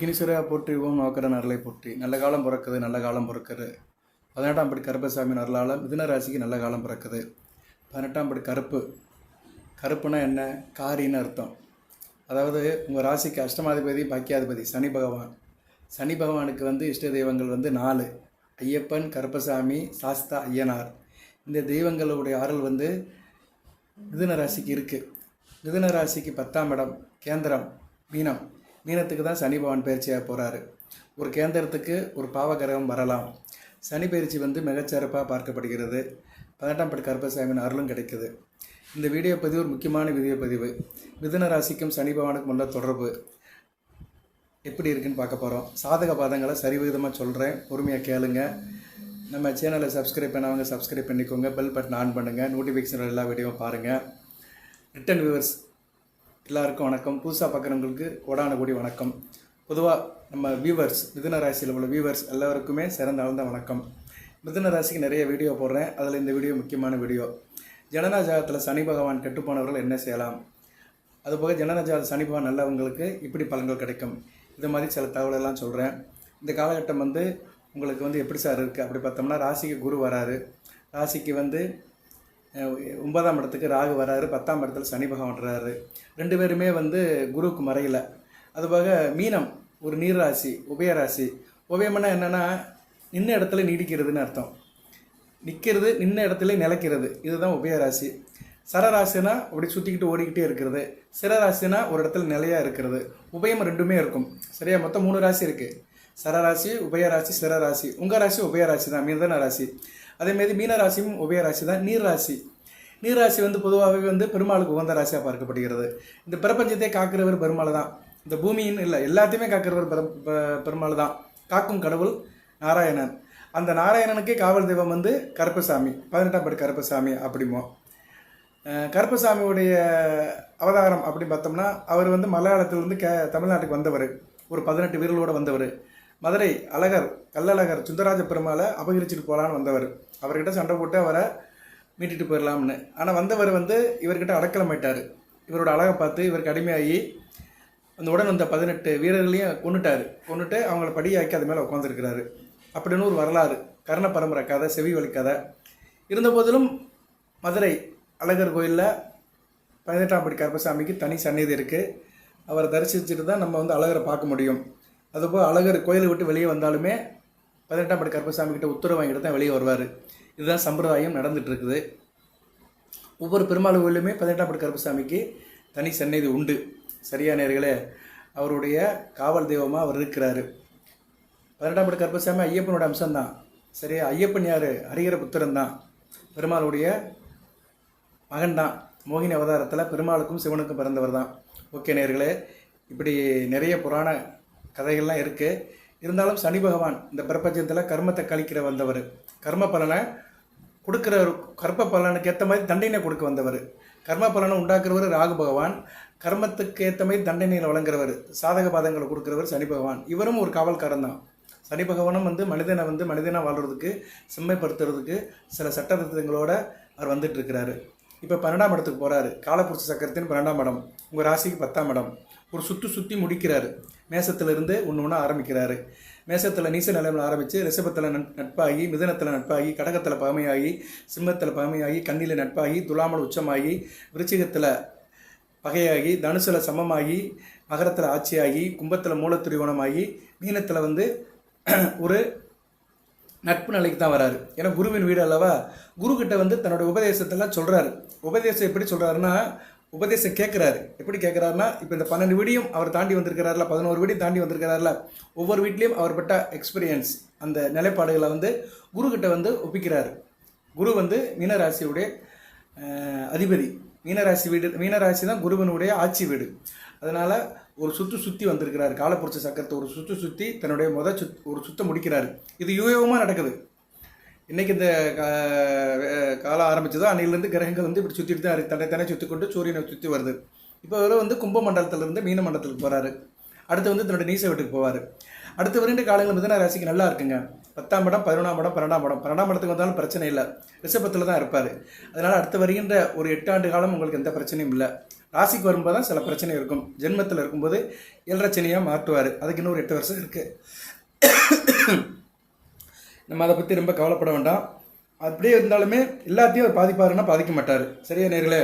விக்னேஸ்வரா போற்றி ஓம் நோக்கர நரலை போற்றி. நல்ல காலம் பிறக்குது, நல்ல காலம் பிறக்குது. 18ஆம் படி கருப்பசாமி நரலால் மிதுன ராசிக்கு நல்ல காலம் பிறக்குது. 18ஆம் படி கருப்பு. கருப்புனா என்ன? காரின்னு அர்த்தம். அதாவது உங்கள் ராசிக்கு அஷ்டமாதிபதி பாக்கியாதிபதி சனி பகவான். சனி பகவானுக்கு இஷ்ட தெய்வங்கள் 4: ஐயப்பன், கருப்பசாமி, சாஸ்தா, ஐயனார். இந்த தெய்வங்களுடைய ஆறல் மிதுன ராசிக்கு இருக்குது. மிதுன ராசிக்கு 10ஆம் இடம் கேந்திரம் மீனம். மீனத்துக்கு தான் சனி பகவான் பயிற்சியாக போகிறாரு. ஒரு கேந்திரத்துக்கு ஒரு பாவகிரகம் வரலாம். சனி பயிற்சி மிகச்சிறப்பாக பார்க்கப்படுகிறது. 18ஆம் படி கருப்பசாமியின் அருளும் கிடைக்குது. இந்த வீடியோ பதிவு ஒரு முக்கியமான வீடியோ பதிவு. மிதுன ராசிக்கும் சனி பகவானுக்கும் உள்ள தொடர்பு எப்படி இருக்குன்னு பார்க்க போகிறோம். சாதக பாதங்களை சரிவிகிதமாக சொல்கிறேன், பொறுமையாக கேளுங்க. நம்ம சேனலை சப்ஸ்கிரைப் பண்ணவங்க சப்ஸ்கிரைப் பண்ணிக்கோங்க. பெல் பட்டன் ஆன் பண்ணுங்கள். நோட்டிஃபிகேஷன் எல்லா வீடியோவும் பாருங்கள். ரிட்டன் வியூவர்ஸ் எல்லாருக்கும் வணக்கம். புதுசாக பார்க்குறவங்களுக்கு கோடான கோடி வணக்கம். பொதுவாக நம்ம வியூவர்ஸ், மிதுன ராசியில் உள்ள வியூவர்ஸ் எல்லாருக்குமே சிறந்த ஆழ்ந்த வணக்கம். மிதுன ராசிக்கு நிறைய வீடியோ போடுறேன். அதில் இந்த வீடியோ முக்கியமான வீடியோ. ஜனனஜாதத்தில் சனி பகவான் கெட்டுப்போனவர்கள் என்ன செய்யலாம், அதுபோக ஜனனஜாத சனி பகவான் நல்லவங்களுக்கு இப்படி பலன்கள் கிடைக்கும், இது மாதிரி சில தகவலெல்லாம் சொல்கிறேன். இந்த காலகட்டம் உங்களுக்கு எப்படி சார் இருக்குது அப்படி பார்த்தோம்னா, ராசிக்கு குரு வராரு. ராசிக்கு 9ஆம் இடத்துக்கு ராகு வராரு. 10ஆம் இடத்துல சனி பகவான் வர்றாரு. ரெண்டு பேருமே குருவுக்கு மறையலை. அதுபோக மீனம் ஒரு நீர் ராசி, உபயராசி. உபயம்னா என்னென்னா நின்ன இடத்துல நீடிக்கிறதுன்னு அர்த்தம். நிற்கிறது, நின்ன இடத்துல நிலைக்கிறது, இதுதான் உபயராசி. சரராசினா அப்படி சுற்றிக்கிட்டு ஓடிக்கிட்டே இருக்கிறது. சிரராசினா ஒரு இடத்துல நிலையாக இருக்கிறது. உபயம் ரெண்டுமே இருக்கும். சரியா? மொத்தம் 3 ராசி இருக்குது. சரராசி, உபயராசி, சிரராசி. உங்கள் ராசி உபயராசி தான், மிதுன ராசி. அதேமாரி மீனராசியும் உபயராசி தான். நீர் ராசி. நீர் ராசி பொதுவாகவே பெருமாளுக்கு உகந்த ராசியாக பார்க்கப்படுகிறது. இந்த பிரபஞ்சத்தை காக்கிறவர் பெருமாள் தான். இந்த பூமியின் இல்லை, எல்லாத்தையுமே காக்கிறவர் பெருமாள் தான். காக்கும் கடவுள் நாராயணன். அந்த நாராயணனுக்கே காவல் தெய்வம் கருப்பசாமி. 18ஆம் படி கருப்பசாமி அப்படிமோ. கருப்பசாமியுடைய அவதாரம் அப்படின்னு பார்த்தோம்னா, அவர் மலையாளத்திலிருந்து தமிழ்நாட்டுக்கு வந்தவர். ஒரு 18 வீரர்களோடு வந்தவர். மதுரை அழகர், கள்ளழகர் சுந்தரராஜ பெருமாளை அபகரிச்சுட்டு போகலான்னு வந்தவர். அவர்கிட்ட சண்டை போட்டு அவரை மீட்டுட்டு போயிடலாம்னு. ஆனால் வந்தவர் இவர்கிட்ட அடக்கலமாயிட்டார். இவரோட அழகை பார்த்து இவருக்கு அடிமையாகி அந்த உடன் வந்த 18 வீரர்களையும் கொண்டுட்டு அவங்கள படியாக்கி அது மேலே உட்காந்துருக்கிறாரு. அப்படின்னு ஒரு வரலாறு, கர்ண பரம்பரை கதை, செவி வழி கதை. இருந்த போதிலும் மதுரை அழகர் கோயிலில் 18ஆம் படி கருப்பசாமிக்கு தனி சந்நிதி இருக்குது. அவரை தரிசிச்சுட்டு தான் நம்ம அழகரை பார்க்க முடியும். அதுபோல் அழகர் கோயிலை விட்டு வெளியே வந்தாலுமே 18ஆம் படி கருப்பசாமி கிட்ட உத்தரவு வாங்கிட்டு தான் வெளியே வருவார். இதுதான் சம்பிரதாயம் நடந்துட்டு இருக்குது. ஒவ்வொரு பெருமாள் கோயிலுமே 18ஆம் படி கருப்பசாமிக்கு தனி சந்நிதி உண்டு. சரியா நேயர்களே? அவருடைய காவல் தெய்வமாக அவர் இருக்கிறாரு. 18ஆம் படி கருப்பசாமி ஐயப்பனோட அம்சம்தான். சரியா? ஐயப்பன் யார்? ஹரிஹர புத்திரன் தான். பெருமாளுடைய மகன் தான். மோகினி அவதாரத்தில் பெருமாளுக்கும் சிவனுக்கும் பிறந்தவர் தான். ஓகே நேயர்களே, இப்படி நிறைய புராண கதைகள்லாம் இருக்குது. இருந்தாலும் சனி பகவான் இந்த பிரபஞ்சத்தில் கர்மத்தை கழிக்கிற வந்தவர். கர்ம பலனை கொடுக்குற, கர்ம பலனுக்கு ஏற்ற மாதிரி தண்டனை கொடுக்க வந்தவர். கர்ம பலனை உண்டாக்குறவர் ராகு பகவான். கர்மத்துக்கு ஏற்ற மாதிரி தண்டனையில் வழங்குறவர், சாதக பாதங்களை கொடுக்குறவர் சனி பகவான். இவரும் ஒரு காவல்காரன் தான். சனி பகவானும் மனிதனை மனிதனாக வாழ்கிறதுக்கு, செம்மைப்படுத்துறதுக்கு சில சட்டத்திட்டங்களோட அவர் வந்துட்டுருக்கிறாரு. இப்போ 12ஆம் இடத்துக்கு போகிறாரு. காலப்புருஷ சக்கரத்தின் 12ஆம் இடம். உங்கள் ராசிக்கு 10ஆம் இடம். ஒரு சுற்றி முடிக்கிறாரு. மேசத்திலிருந்து ஒன்று ஆரம்பிக்கிறாரு. மேசத்தில் நீச நிலையில் ஆரம்பித்து ரிஷபத்தில் நட்பாகி, மிதுனத்தில் நட்பாகி, கடகத்தில் பகமையாகி, சிம்மத்தில் பகமையாகி, கண்ணியில் நட்பாகி, துலாமல் உச்சமாகி, விருச்சிகத்தில் பகையாகி, தனுசில் சமமாகி, மகரத்தில் ஆட்சியாகி, கும்பத்தில் மூலத்திரிகோணமாகி, மீனத்தில் ஒரு நட்பு நிலைக்கு தான் வராரு. ஏன்னா குருவின் வீடு அல்லவா. குருக்கிட்ட தன்னுடைய உபதேசத்தெல்லாம் சொல்கிறாரு. உபதேசம் எப்படி சொல்கிறாருன்னா, உபதேசம் கேட்குறாரு. எப்படி கேட்குறாருன்னா, இப்போ இந்த 12 வீடியும் அவர் தாண்டி வந்திருக்கிறாருல, 11 வீடியும் தாண்டி வந்திருக்கிறாருல, ஒவ்வொரு வீட்லேயும் அவர் பட்ட எக்ஸ்பீரியன்ஸ், அந்த நிலைப்பாடுகளை குருக்கிட்ட ஒப்பிக்கிறாரு. குரு மீனராசியுடைய அதிபதி. மீனராசி தான் குருவனுடைய ஆட்சி வீடு. அதனால் ஒரு சுற்றி வந்திருக்கிறார். காலப்புருஷ சக்கரத்தை ஒரு சுற்றி தன்னுடைய ஒரு சுத்தம் முடிக்கிறாரு. இது யுகமாக நடக்குது. இன்றைக்கி இந்த காலம் ஆரம்பிச்சதோ அன்னையிலேருந்து கிரகங்கள் இப்படி சுற்றிட்டு தான் தன்னை சுற்றி கொண்டு சூரியனை சுற்றி வருது. இப்போ அவர் கும்ப மண்டலத்திலேருந்து மீன மண்டலத்துக்கு போகிறாரு. அடுத்து தன்னுடைய நீச வீட்டுக்கு போவார். அடுத்து 2 காலங்கள் மிதுன ராசிக்கு நல்லா இருக்குங்க. 10ஆம் இடம், 11ஆம் இடம், 12ஆம் இடம். 12ஆம் இடத்துக்கு வந்தாலும் பிரச்சனை இல்லை, ரிஷபத்தில் தான் இருப்பார். அதனால் அடுத்து வருகின்ற ஒரு 8 ஆண்டு காலம் உங்களுக்கு எந்த பிரச்சனையும் இல்லை. ராசிக்கு வரும்போது தான் சில பிரச்சனை இருக்கும். ஜென்மத்தில் இருக்கும்போது 7.5 சனியாக மாற்றுவார். அதுக்கு இன்னும் ஒரு 8 வருஷம் இருக்குது. நம்ம அதை பற்றி ரொம்ப கவலைப்பட வேண்டாம். அப்படியே இருந்தாலுமே எல்லாத்தையும் அவர் பாதிப்பாருன்னா பாதிக்க மாட்டார். சரியா நேர்களே?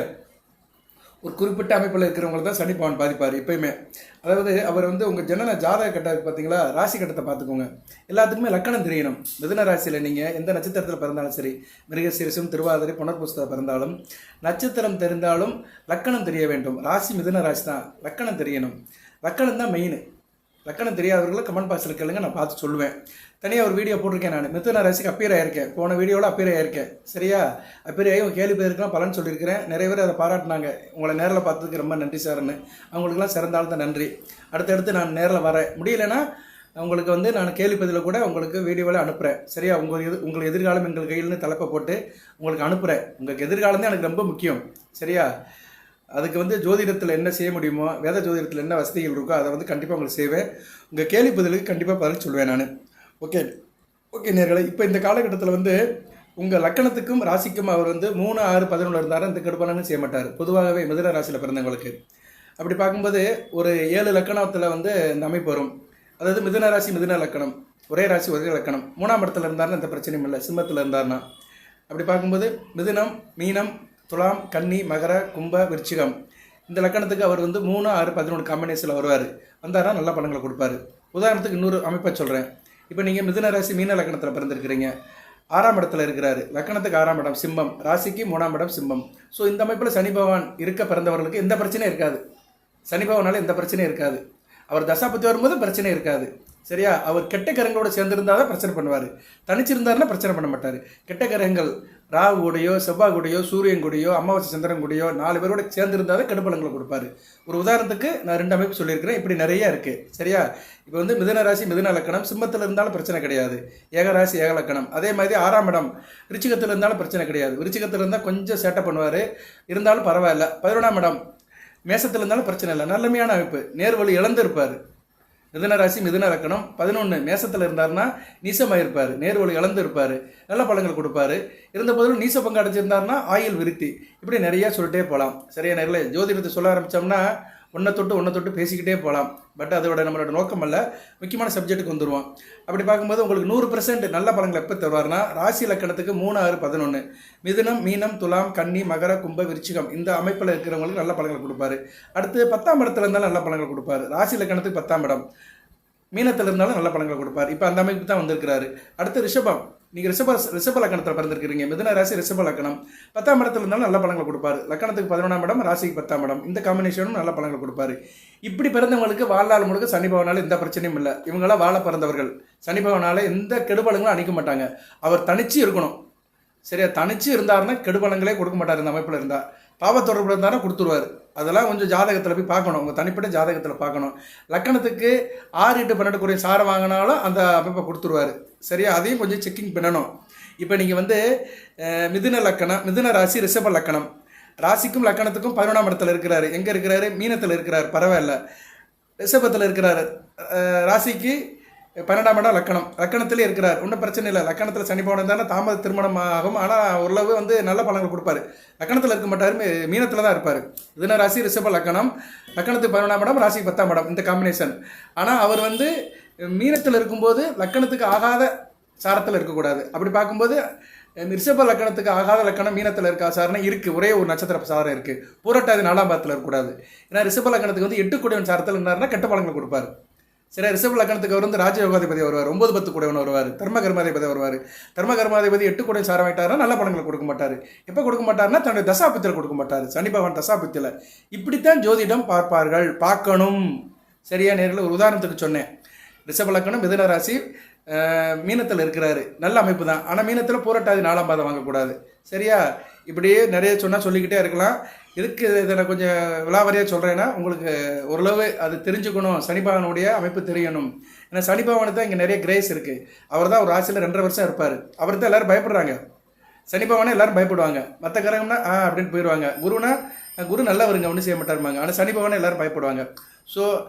ஒரு குறிப்பிட்ட அமைப்பில் இருக்கிறவங்களை தான் சனி பகவான் பாதிப்பார் எப்பயுமே. அதாவது அவர் வந்து உங்கள் ஜனன ஜாதக கட்டம் பார்த்தீங்களா, ராசி கட்டத்தை பார்த்துக்கோங்க. எல்லாத்துக்குமே லக்கணம் தெரியணும். மிதுன ராசியில் நீங்கள் எந்த நட்சத்திரத்தில் பிறந்தாலும் சரி, மிருகசீரிசம், திருவாதிரை, புனர்பூசத்தில் பிறந்தாலும் நட்சத்திரம் தெரிந்தாலும் லக்கணம் தெரிய வேண்டும். ராசி மிதுன ராசி தான், லக்கணம் தெரியணும். லக்கணம் தான் மெயின். லக்கணம் தெரியாதவர்களை கமெண்ட் பாக்ஸில் கேளுங்க, நான் பார்த்து சொல்லுவேன். தனியாக ஒரு வீடியோ போட்டிருக்கேன். நான் மிதுன ராசிக்கு அப்பீர் ஆயிருக்கேன். போன வீடியோவில் அப்பீர் ஆயிருக்கேன். சரியா? அப்பீர் ஆகி உங்கள் கேள்வி பேருக்குலாம் பலன் சொல்லியிருக்கிறேன். நிறைய பேர் அதை பாராட்டினாங்க. உங்களை நேரில் பார்த்ததுக்கு ரொம்ப நன்றி சார்னு. அவங்களுக்குலாம் சிறந்தாலும் தான் நன்றி. அடுத்தடுத்து நான் நேரில் வரேன். முடியலைன்னா உங்களுக்கு வந்து நான் கேள்வி பதிவில் கூட உங்களுக்கு வீடியோவில் அனுப்புகிறேன். சரியா? உங்கள் எதிர்காலம் எங்கள் கையில்னு தலைப்பை போட்டு உங்களுக்கு அனுப்புகிறேன். உங்களுக்கு எதிர்காலம் தான் எனக்கு ரொம்ப முக்கியம். சரியா? அதுக்கு வந்து ஜோதிடத்தில் என்ன செய்ய முடியுமோ, வேத ஜோதிடத்தில் என்ன வசதிகள் இருக்கோ அதை வந்து கண்டிப்பாக உங்களுக்கு செய்வேன். உங்கள் கேள்வி பதிலுக்கு கண்டிப்பாக பதில் சொல்லுவேன் நான். ஓகே நேர்களே, இப்போ இந்த காலகட்டத்தில் வந்து உங்கள் லக்கணத்துக்கும் ராசிக்கும் அவர் வந்து 3, 6, 11 இருந்தாலும் இந்த கெடுபலன்னு செய்ய மாட்டார். பொதுவாகவே மிதுன ராசியில் பிறந்தவங்களுக்கு அப்படி பார்க்கும்போது ஒரு 7 லக்கணத்தில் வந்து இந்த அமைப்பு வரும். அதாவது மிதுன ராசி மிதுன லக்கணம், ஒரே ராசி ஒரே லக்கணம். 3ஆம் இடத்துல இருந்தாருன்னா எந்த பிரச்சனையும் இல்லை. சிம்மத்தில் இருந்தார்னா அப்படி பார்க்கும்போது மிதுனம், மீனம், துலாம், கன்னி, மகர, கும்ப, விருச்சிகம் இந்த லக்கணத்துக்கு அவர் வந்து 3, 6, 11 காம்பினேஷனில் வருவார். வந்தார்னா நல்ல பலன்களை கொடுப்பாரு. உதாரணத்துக்கு இன்னொரு அமைப்பை சொல்கிறேன். இப்போ நீங்கள் மிதுன ராசி மீன லக்கணத்தில் பிறந்திருக்கிறீங்க. 6ஆம் இடத்துல இருக்கிறாரு. லக்கணத்துக்கு 6ஆம் இடம் சிம்மம், ராசிக்கு 3ஆம் இடம் சிம்மம். ஸோ இந்த அமைப்பில் சனி பகவான் இருக்க பிறந்தவர்களுக்கு எந்த பிரச்சனையும் இருக்காது. சனி பகவானால எந்த பிரச்சனையும் இருக்காது. அவர் தசாபத்தி வரும்போது பிரச்சனை இருக்காது. சரியா? அவர் கெட்ட கிரகங்களோட சேர்ந்திருந்தால் தான் பிரச்சனை பண்ணுவார். தனிச்சிருந்தாருன்னா பிரச்சனை பண்ண மாட்டார். கெட்ட கிரகங்கள் ராகு கூடையோ, செவ்வாய் கூடையோ, சூரியன் கூடையோ, அமாவாசை சந்திரன் கூடையோ 4 பேரோட சேர்ந்திருந்தால் தான் கெடுபலங்களை கொடுப்பாரு. ஒரு உதாரணத்துக்கு நான் 2 அமைப்பு சொல்லியிருக்கிறேன். இப்படி நிறைய இருக்குது. சரியா? இப்போ வந்து மிதுன ராசி மிதுன லக்கணம், சிம்மத்தில் இருந்தாலும் பிரச்சனை கிடையாது. ஏகராசி ஏக லக்கணம். அதே மாதிரி 6ஆம் இடம் விருச்சிகத்தில் இருந்தாலும் பிரச்சனை கிடையாது. விருச்சிகத்தில் இருந்தால் கொஞ்சம் சேட்டை பண்ணுவார், இருந்தாலும் பரவாயில்ல. 11ஆம் இடம் மேசத்தில் இருந்தாலும் பிரச்சனை இல்லை. நல்லமையான அமைப்பு. நேர்வழி இழந்திருப்பார். மிதுன ராசி மிதுன லக்கணம் 11 மேசத்தில் இருந்தார்னா நீசமாயிருப்பார், நேர்வழி இழந்து இருப்பார், நல்ல பலன்கள் கொடுப்பாரு. இருந்த போதிலும் நீச பங்கு அடைஞ்சிருந்தாருன்னா ஆயுள் விருத்தி. இப்படி நிறையா சொல்லிட்டே போகலாம். சரியா நேரில் ஜோதிடத்தை சொல்ல ஆரம்பித்தோம்னா ஒன்றை தொட்டு பேசிக்கிட்டே போகலாம். பட் அதோட நம்மளோட நோக்கம் அல்ல. முக்கியமான சப்ஜெக்ட்டுக்கு வந்துடுவோம். அப்படி பார்க்கும்போது உங்களுக்கு 100% நல்ல பலன்கள் எப்போ தருவார்னா ராசி லக்கணத்துக்கு 3, 6, 11 மிதுனம், மீனம், துலாம், கன்னி, மகர, கும்ப, விருச்சிகம் இந்த அமைப்பில் இருக்கிறவங்களுக்கு நல்ல பலன்கள் கொடுப்பாரு. அடுத்து 10ஆம் இடத்துல இருந்தாலும் நல்ல பலன்கள் கொடுப்பாரு. ராசி லக்கணத்துக்கு 10ஆம் இடம் மீனத்தில் இருந்தாலும் நல்ல பலன்கள் கொடுப்பார். இப்போ அந்த அமைப்பு தான் வந்திருக்கிறாரு. அடுத்து ரிஷபம். நீங்கள் ரிஷப லக்கணத்தில் பிறந்திருக்கிறீங்க. மிதுன ராசி ரிஷப லக்கணம் 10ஆம் இடத்துல இருந்தாலும் நல்ல பலன்கள் கொடுப்பாரு. லக்கணத்துக்கு 11ஆம் இடம், ராசிக்கு 10ஆம் இடம் இந்த காம்பினேஷனும் நல்ல பலன்கள் கொடுப்பாரு. இப்படி பிறந்தவங்களுக்கு வாழ்நாள் முழுக்க சனி பகவானால எந்த பிரச்சனையும் இல்லை. இவங்களாம் வாழ பிறந்தவர்கள். சனி பகவானால எந்த கெடுபலங்களும் அணிக்க மாட்டாங்க. அவர் தனிச்சு இருக்கணும். சரியா? தனிச்சு இருந்தாருன்னா கெடுபலங்களே கொடுக்க மாட்டார். இந்த அமைப்பில் இருந்தால் பாவத்தொடர்பு இருந்தாலும் கொடுத்துருவார். அதெல்லாம் கொஞ்சம் ஜாதகத்தில் போய் பார்க்கணும். உங்கள் தனிப்பட்ட ஜாதகத்தில் பார்க்கணும். லக்கணத்துக்கு 6, 8, 12 குறைய சாரம் வாங்கினாலும் அந்த அமைப்பை கொடுத்துருவார். சரியா? அதையும் கொஞ்சம் செக்கிங் பண்ணணும். இப்போ நீங்கள் வந்து மிதுன லக்கணம், மிதுன ராசி ரிஷப லக்கணம், ராசிக்கும் லக்கணத்துக்கும் 11ஆம் இடத்துல இருக்கிறாரு. எங்கே இருக்கிறாரு? மீனத்தில் இருக்கிறார். பரவாயில்ல. ரிஷபத்தில் இருக்கிறாரு. ராசிக்கு 12ஆம் இடம் லக்கணம், லக்கணத்திலே இருக்கிறார். ஒன்றும் பிரச்சனை இல்லை. லக்கணத்தில் சனி பகவான் இருந்தாலும் தாமத திருமணம் ஆகும். ஆனால் ஓரளவு வந்து நல்ல பலன்கள் கொடுப்பாரு. லக்கணத்தில் இருக்க மாட்டார், மீனத்தில் தான் இருப்பார். மிதுன ராசி ரிஷப லக்கணம், லக்கணத்துக்கு 11ஆம் இடம், ராசிக்கு 10ஆம் இடம் இந்த காம்பினேஷன். ஆனால் அவர் வந்து மீனத்தில் இருக்கும்போது லக்கணத்துக்கு ஆகாத சாரத்தில் இருக்கக்கூடாது. அப்படி பார்க்கும்போது ரிஷப லக்கணத்துக்கு ஆகாத லக்கணம் மீனத்தில் இருக்கா சாரனா இருக்குது. ஒரே ஒரு நட்சத்திர சாரம் இருக்குது. பூரட்டாதி 4ஆம் பாதத்தில் இருக்கக்கூடாது. ஏன்னா ரிஷப லக்கணத்துக்கு வந்து 8 கூடியவன் சாரத்தில் இருந்தாருன்னா கெட்ட பலன்களை கொடுப்பாரு. சரி, ரிஷப லக்கணத்துக்கு அவர் வந்து ராஜயோகாதிபதி வருவார், 9, 10 கூடவன் வருவார், தர்ம கர்மாதிபதி வருவார். தர்ம கர்மாதிபதி 8 கூட சாரம் ஆகிட்டாருன்னா நல்ல பலன்களை கொடுக்க மாட்டார். எப்போ கொடுக்க மாட்டார்னா தன்னுடைய தசாபித்தில் கொடுக்க மாட்டார். சனி பகவான் தசாபித்தில். இப்படித்தான் ஜோதிடம் பார்ப்பார்கள், பார்க்கணும். சரியா நேரில் ஒரு உதாரணத்துக்கு சொன்னேன். ரிஷப லக்கணம் மிதுன ராசி மீனத்தில் இருக்கிறாரு. நல்ல அமைப்பு தான். ஆனால் மீனத்தில் பூரட்டாதி 4ஆம் பாதம் வாங்கக்கூடாது. சரியா? இப்படியே நிறைய சொன்னால் சொல்லிக்கிட்டே இருக்கலாம். இதுக்கு இதை நான் கொஞ்சம் விலாவரியாக சொல்கிறேன்னா உங்களுக்கு ஓரளவு அது தெரிஞ்சுக்கணும். சனி பகவானுடைய அமைப்பு தெரியணும். ஏன்னா சனி பகவானுக்கு தான் இங்கே நிறைய கிரேஸ் இருக்குது. அவர் தான் ஒரு ராசியில் 2.5 வருஷம் இருப்பார். அவர் தான் எல்லோரும் பயப்படுறாங்க. சனி பகவானே எல்லோரும் பயப்படுவாங்க. மற்ற கிரகம்னா அப்படின்னு போயிடுவாங்க. குருனா குரு நல்லவருங்க, ஒன்றும் செய்ய மாட்டாருமாங்க. ஆனால் சனி பகவானே எல்லோரும் பயப்படுவாங்க. ஸோ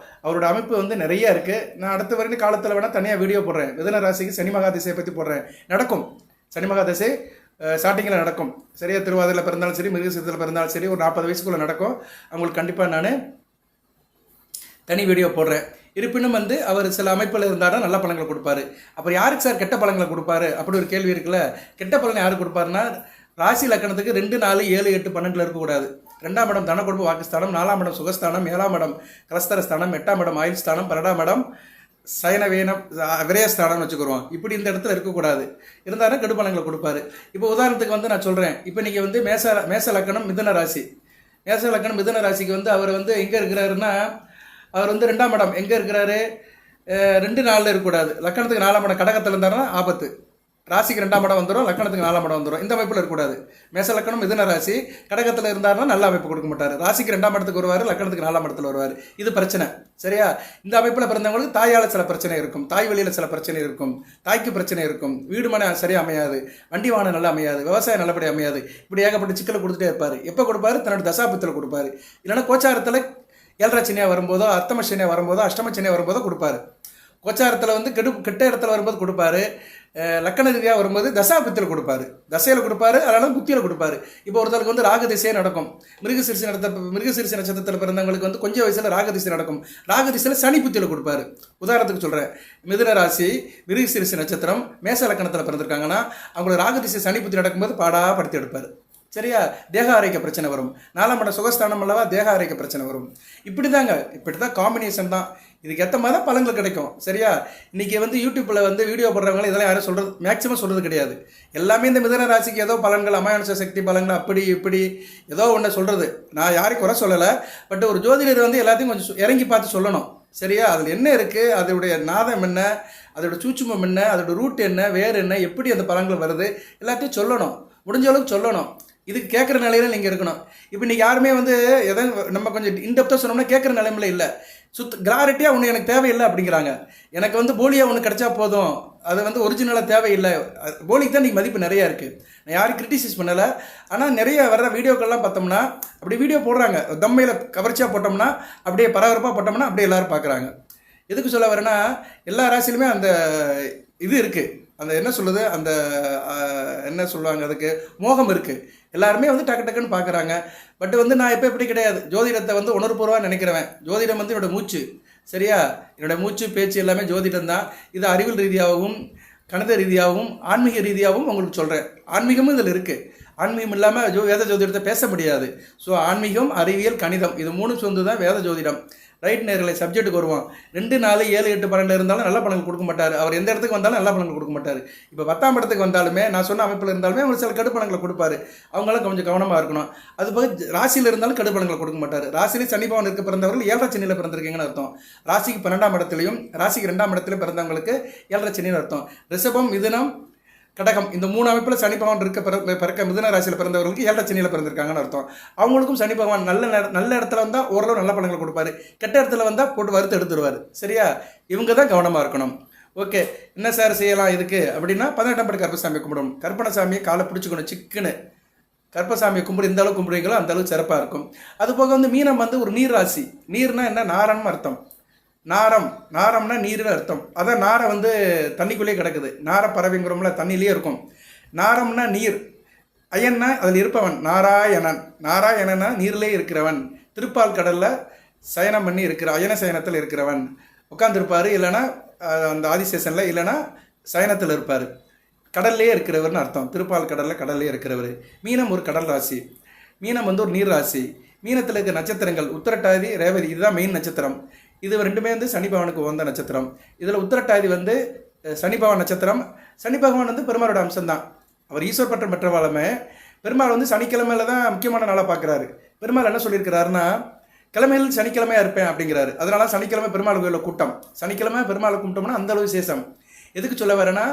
அவரோட அமைப்பு வந்து நிறையா இருக்குது. நான் அடுத்த வரைக்கும் காலத்தில் வேணால் தனியாக வீடியோ போடுறேன். மிதுன ராசிக்கு சனி மகா திசையை பற்றி போடுறேன். நடக்கும். சனி மகா திசை ஸ்டார்டிங்கில் நடக்கும். சரியா, திருவாதிரையில் பிறந்தாலும் சரி, மிருகசீரிஷத்தில் பிறந்தாலும் சரி, ஒரு 40 வயசுக்குள்ளே நடக்கும். அவங்களுக்கு கண்டிப்பாக நான் தனி வீடியோ போடுறேன். இருப்பினும் வந்து அவர் சில அமைப்பில் இருந்தாலும் நல்ல பலன்களை கொடுப்பாரு. அப்புறம் யாருக்கு சார் கெட்ட பலன்களை கொடுப்பாரு அப்படி ஒரு கேள்வி இருக்குல்ல. கெட்ட பலன் யாருக்கு கொடுப்பாருன்னா, ராசி லக்கணத்துக்கு 2, 4, 7, 8, 12 இருக்கக்கூடாது. 2ஆம் இடம் தனக்குடும்ப வாக்குஸ்தானம், 4ஆம் இடம் சுகஸ்தானம், 7ஆம் இடம் கலஸ்தரஸ்தானம், 8ஆம் இடம் ஆயுள் ஸ்தானம், 12ஆம் இடம் சயன விரயஸ்தானம்னு வச்சுக்கிறோம். இப்படி இந்த இடத்துல இருக்கக்கூடாது. இருந்தாலும் கெடுபலங்களை கொடுப்பாரு. இப்போ உதாரணத்துக்கு வந்து நான் சொல்கிறேன். இப்போ நீங்கள் வந்து மேச லக்கணம் மிதுன ராசி. மேச லக்கணம் மிதுன ராசிக்கு வந்து அவர் வந்து எங்கே இருக்கிறாருன்னா, அவர் வந்து 2ஆம் இடம் எங்கே இருக்கிறாரு, 2, 4 இருக்கக்கூடாது. லக்கணத்துக்கு 4ஆம் இடம் கடகத்தில் இருந்தாருன்னா ஆபத்து. ராசிக்கு 2ஆம் இடம் வந்துடும், லக்கணத்துக்கு 4ஆம் இடம் வந்துடும். இந்த அமைப்பில் இருக்கக்கூடாது. மேச லக்கணம் மிதுன ராசி கடகத்தில் இருந்தாருன்னா நல்ல அமைப்பு கொடுக்க மாட்டார். ராசிக்கு 2ஆம் இடத்துக்கு வருவார், லக்கணத்துக்கு 4ஆம் இடத்துல வருவார். இது பிரச்சனை. சரியா, இந்த அமைப்பில் பிறந்தவங்களுக்கு தாயால் சில பிரச்சனை இருக்கும், தாய் வழியில் சில பிரச்சனை இருக்கும், தாய்க்கு பிரச்சனை இருக்கும், வீடு மனை சரியாக அமையாது, வண்டி வாகனம் நல்லா அமையாது, விவசாயம் நல்லபடி அமையாது. இப்படி ஏகப்பட்ட சிக்கலை கொடுத்துட்டே இருப்பார். எப்போ கொடுப்பாரு, தன்னோட தசாபத்தில் கொடுப்பாரு. இல்லைன்னா கோச்சாரத்தில் 7 சனியாக வரும்போதோ, அர்த்தம சனியாக வரும்போதோ, அஷ்டம சனியாக வரும்போதோ கொடுப்பாரு. கோச்சாரத்தில் வந்து கெட்ட இடத்துல வரும்போது கொடுப்பாரு. லக்கண ரீதியாக வரும்போது தசாபத்தில் கொடுப்பாரு, தசையில் கொடுப்பாரு, அதனால புத்தியில் கொடுப்பாரு. இப்போ ஒருத்தருக்கு வந்து ராக திசையே நடக்கும். மிருகசீரிஷ நட்சத்திரத்தில் பிறந்தவங்களுக்கு வந்து கொஞ்சம் வயசில் ராக திசை நடக்கும். ராக திசையில் சனி புத்தியில் கொடுப்பாரு. உதாரணத்துக்கு சொல்கிறேன், மிதுன ராசி மிருகசீரிஷ நட்சத்திரம் மேச லக்கணத்தில் பிறந்திருக்காங்கன்னா அவங்களுக்கு ராக திசை சனி புத்தி நடக்கும்போது படுத்தி எடுப்பார். சரியா, தேக ஆரோக்கிய பிரச்சனை வரும். 4ஆம் இடம் சுகஸ்தானம் அல்லவா, தேக ஆரோக்கிய பிரச்சனை வரும். இப்படி தான் காம்பினேஷன் தான். இதுக்கு ஏற்ற மாதிரி தான் பலன்கள் கிடைக்கும். சரியா, இன்றைக்கி வந்து யூடியூப்பில் வந்து வீடியோ போடுறவங்க இதெல்லாம் யாரும் சொல்கிறது மேக்ஸிமம் சொல்கிறது கிடையாது. எல்லாமே இந்த மிதுன ராசிக்கு ஏதோ பலன்கள், அமானுஷ சக்தி பலன்கள், அப்படி இப்படி ஏதோ ஒன்று சொல்கிறது. நான் யாரையும் குறை சொல்லலை. பட் ஒரு ஜோதிடர் வந்து எல்லாத்தையும் கொஞ்சம் இறங்கி பார்த்து சொல்லணும். சரியா, அதில் என்ன இருக்குது, அதோடைய நாதம் என்ன, அதோட சூட்சுமம் என்ன, அதோட ரூட் என்ன, வேறு என்ன, எப்படி அந்த பலன்கள் வருது எல்லாத்தையும் சொல்லணும். முடிஞ்ச அளவுக்கு சொல்லணும். இதுக்கு கேட்குற நிலையில நீங்கள் இருக்கணும். இப்போ இன்றைக்கி யாருமே வந்து எதை நம்ம கொஞ்சம் இன்டெப்த்தாக சொன்னோம்னா கேட்குற நிலைமையில இல்லை. கிளாரிட்டியாக ஒன்று எனக்கு தேவையில்லை அப்படிங்கிறாங்க. எனக்கு வந்து போலியாக ஒன்று கிடைச்சா போதும், அது வந்து ஒரிஜினலாக தேவையில்லை. போலிக்கு தான் இன்றைக்கி மதிப்பு நிறையா இருக்குது. நான் யாரும் கிரிட்டிசைஸ் பண்ணலை. ஆனால் நிறைய வர்ற வீடியோக்கள்லாம் பார்த்தோம்னா அப்படி வீடியோ போடுறாங்க, தம்மையில் கவர்ச்சியாக போட்டோம்னா அப்படியே பரபரப்பாக போட்டோம்னா அப்படியே எல்லோரும் பார்க்குறாங்க. எதுக்கு சொல்ல வரேன்னா, எல்லா ராசியிலுமே அந்த இது இருக்குது, அந்த என்ன சொல்லுது, அந்த என்ன சொல்லுவாங்க, அதுக்கு மோகம் இருக்குது. எல்லாருமே வந்து டக்கு டக்குன்னு பார்க்குறாங்க. பட் வந்து நான் இப்போ எப்படி கிடையாது, ஜோதிடத்தை வந்து உணர்வுபூர்வமாக நினைக்கிறவன். ஜோதிடம் வந்து என்னோடய மூச்சு. சரியா, என்னோடய மூச்சு பேச்சு எல்லாமே ஜோதிடம் தான். இது அறிவியல் ரீதியாகவும் கணித ரீதியாகவும் ஆன்மீக ரீதியாகவும் உங்களுக்கு சொல்கிறேன். ஆன்மீகமும் இதில் இருக்குது. ஆன்மீகம் இல்லாமல் வேத ஜோதிடத்தை பேச முடியாது. ஸோ ஆன்மீகம், அறிவியல், கணிதம் இது 3 சேர்ந்து தான் வேத ஜோதிடம். ரைட் நேர்களை சப்ஜெக்ட்டுக்கு வருவோம். 2, 4, 7, 8, 12 இருந்தாலும் நல்ல பலன்கள் கொடுக்க மாட்டார். அவர் எந்த இடத்துக்கு வந்தாலும் நல்ல பலன்கள் கொடுக்க மாட்டார். இப்போ 10ஆம் இடத்துக்கு வந்தாலுமே, நான் சொன்ன அமைப்பில் இருந்தாலுமே அவர் சில கடுப்பலன்களை கொடுப்பாரு. அவங்களாம் கொஞ்சம் கவனமாக இருக்கணும். அதுபோக ராசியில் இருந்தாலும் கடுப்பலன்களை கொடுக்க மாட்டார். ராசியிலே சனி பகவான் இருக்க பிறந்தவர்கள் 7 சனியில் பிறந்திருக்கீங்கன்னு அர்த்தம். ராசிக்கு 12ஆம் இடத்துலையும் ராசிக்கு 2ஆம் இடத்துலையும் பிறந்தவங்களுக்கு 7 சனின்னு அர்த்தம். ரிஷபம், மிதுனம், கடகம் இந்த 3 அமைப்பில் சனி பகவான் பிறக்க மிதுன ராசியில் பிறந்தவர்களுக்கு 7 சனியில் பிறந்திருக்காங்கன்னு அர்த்தம். அவங்களுக்கும் சனி பகவான் நல்ல இடத்துல வந்தால் ஓரளவு நல்ல பலன்கள் கொடுப்பாரு. கெட்ட இடத்துல வந்தால் போட்டு வறுத்து எடுத்துருவார். சரியா, இவங்க தான் கவனமாக இருக்கணும். ஓகே, என்ன சார் செய்யலாம் இதுக்கு அப்படின்னா, 18ஆம் படி கருப்பசாமியை கும்பிடணும். கருப்பணசாமியை காலை பிடிச்சிக்கணும், சிக்குன்னு கருப்பசாமியை கும்பிடு. இந்த அளவுக்கு கும்பிடுவீங்களோ அந்த அளவுக்கு சிறப்பாக இருக்கும். அதுபோக வந்து மீனம் வந்து ஒரு நீர் ராசி. நீர்னா என்ன, நாரம்னு அர்த்தம். நாரம்னா நீர்னு அர்த்தம். அதான் நாரை வந்து தண்ணிக்குள்ளேயே கிடக்குது. நாரை பறவைங்கிறோம்ல, தண்ணியிலே இருக்கும். நாரம்னா நீர், அயன்னா அதில் இருப்பவன் நாராயணன். நாராயணனா நீரிலே இருக்கிறவன், திருப்பால் கடலில் சயனம் பண்ணி இருக்கிற அயன சயனத்தில் இருக்கிறவன் உட்காந்துருப்பார். இல்லைன்னா அந்த ஆதிசேஷனில், இல்லைன்னா சயனத்தில் இருப்பார். கடல்லே இருக்கிறவர்னு அர்த்தம். திருப்பால் கடல்லே இருக்கிறவர். மீனம் ஒரு கடல் ராசி. மீனம் வந்து ஒரு நீர் ராசி. மீனத்தில் இருக்கிற நட்சத்திரங்கள் உத்திரட்டாதி, ரேவதி, இதுதான் மெயின் நட்சத்திரம். இது ரெண்டுமே வந்து சனி பகவானுக்கு உகந்த நட்சத்திரம். இதில் உத்திரட்டாதி வந்து சனி பகவான் நட்சத்திரம். சனி பகவான் வந்து பெருமாளோட அம்சம்தான். அவர் ஈஸ்வர் பட்டம் பெற்றவாளுமே பெருமாள் வந்து சனிக்கிழமையில தான் முக்கியமான நாளாக பார்க்குறாரு. பெருமாள் என்ன சொல்லியிருக்கிறாருன்னா, கிழமையில் சனிக்கிழமையாக இருப்பேன் அப்படிங்கிறாரு. அதனால சனிக்கிழமை பெருமாள் கோயிலில் கூட்டம். சனிக்கிழமை பெருமாளை கும்பிட்டோம்னா அந்த அளவு விசேஷம். எதுக்கு சொல்ல வரேன்னா,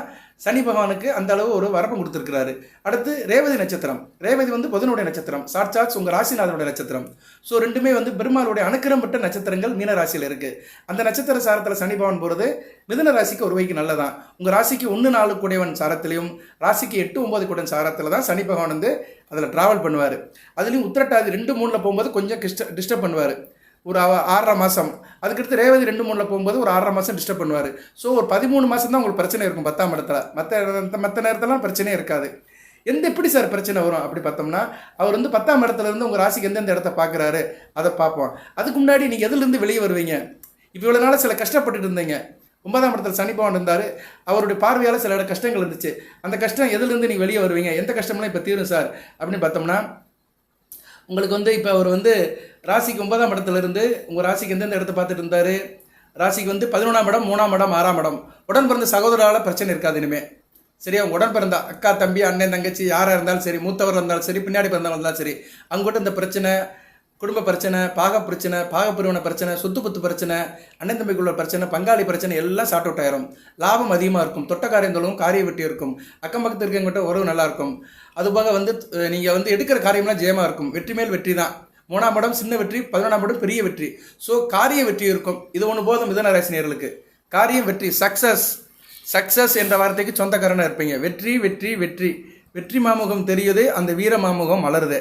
சனி பகவானுக்கு அந்த அளவு ஒரு வரப்பம் கொடுத்துருக்கிறாரு. அடுத்து ரேவதி நட்சத்திரம். ரேவதி வந்து புதனுடைய நட்சத்திரம். சாட்சாத் உங்கள் ராசிநாதனுடைய நட்சத்திரம். ஸோ ரெண்டுமே வந்து பெருமாளுடைய அனுக்கிரம் பெற்ற நட்சத்திரங்கள் மீன ராசியில் இருக்குது. அந்த நட்சத்திர சாரத்தில் சனி பகவான் போகிறது மிதுன ராசிக்கு ஒரு வகைக்கு நல்லதான். உங்கள் ராசிக்கு 1, 4 கூடையவன் சாரத்திலையும் ராசிக்கு 8, 9 கூடையவன் சாரத்தில் தான் சனி பகவான் வந்து அதில் ட்ராவல் பண்ணுவார். அதுலேயும் உத்திரட்டாதி 2, 3 போகும்போது கொஞ்சம் டிஸ்டர்ப் பண்ணுவார். ஒரு 6.5 மாதம். அதுக்கடுத்து ரேவதி 2, 3 போகும்போது ஒரு 6.5 மாதம் டிஸ்டர்ப் பண்ணுவார். ஸோ ஒரு 13 மாதம் தான் உங்களுக்கு பிரச்சனை இருக்கும் 10ஆம் இடத்துல. மற்ற நேரத்திலாம் பிரச்சனையே இருக்காது. எப்படி சார் பிரச்சனை வரும் அப்படி பார்த்தோம்னா, அவர் வந்து 10ஆம் இடத்துல இருந்து உங்கள் ராசிக்கு எந்தெந்த இடத்த பார்க்குறாரு அதை பார்ப்போம். அதுக்கு முன்னாடி நீங்கள் எதுலேருந்து வெளியே வருவீங்க? இப்போ இவ்வளோ நாள் சில கஷ்டப்பட்டுட்டு இருந்தீங்க. 9ஆம் இடத்துல சனி பகவான் இருந்தார், அவருடைய பார்வையால் சில கஷ்டங்கள் இருந்துச்சு. அந்த கஷ்டம் எதுலேருந்து நீங்கள் வெளியே வருவீங்க? எந்த கஷ்டம்லாம் இப்போ தீரும் சார் அப்படின்னு பார்த்தோம்னா, உங்களுக்கு வந்து இப்போ அவர் வந்து ராசிக்கு 9ஆம் இடத்துல இருந்து உங்கள் ராசிக்கு எந்தெந்த இடத்த பார்த்துட்டு இருந்தார்? ராசிக்கு வந்து 11ஆம் இடம், 3ஆம் இடம், 6ஆம் இடம். உடன் பிறந்த சகோதரால் பிரச்சனை இருக்காது இனிமேல். சரியா? உங்கள் உடன் பிறந்தா அக்கா, தம்பி, அண்ணன், தங்கச்சி யாராக இருந்தாலும் சரி, மூத்தவர் இருந்தாலும் சரி, பின்னாடி பிறந்தவங்க இருந்தாலும் சரி, அங்கோட்ட இந்த பிரச்சனை, குடும்ப பிரச்சனை, பாகப்பிரிவினை பிரச்சனை, சொத்து பத்து பிரச்சனை, அண்ணன் தம்பிக்குள்ள பிரச்சனை, பங்காளி பிரச்சனை எல்லாம் சார்ட் அவுட் ஆயிரும். லாபம் அதிகமாக இருக்கும், தொட்ட காரியங்களும் காரிய வெட்டி இருக்கும், அக்கம் பக்கத்தில் இருக்கவங்கிட்ட உறவு நல்லா இருக்கும். அதுபோக வந்து நீங்கள் வந்து எடுக்கிற காரியம்லாம் ஜெயமாக இருக்கும், வெற்றி மேல் வெற்றி தான். 3ஆம் இடம் சின்ன வெற்றி, 11ஆம் இடம் பெரிய வெற்றி. ஸோ காரிய வெற்றி இருக்கும். இது ஒன்று போதும் மிதுன ராசினியர்களுக்கு. காரியம் வெற்றி, சக்சஸ் என்ற வார்த்தைக்கு சொந்தக்காரனாக இருப்பீங்க. வெற்றி வெற்றி வெற்றி வெற்றி மாமுகம் தெரியுது, அந்த வீர மாமுகம் மலருது.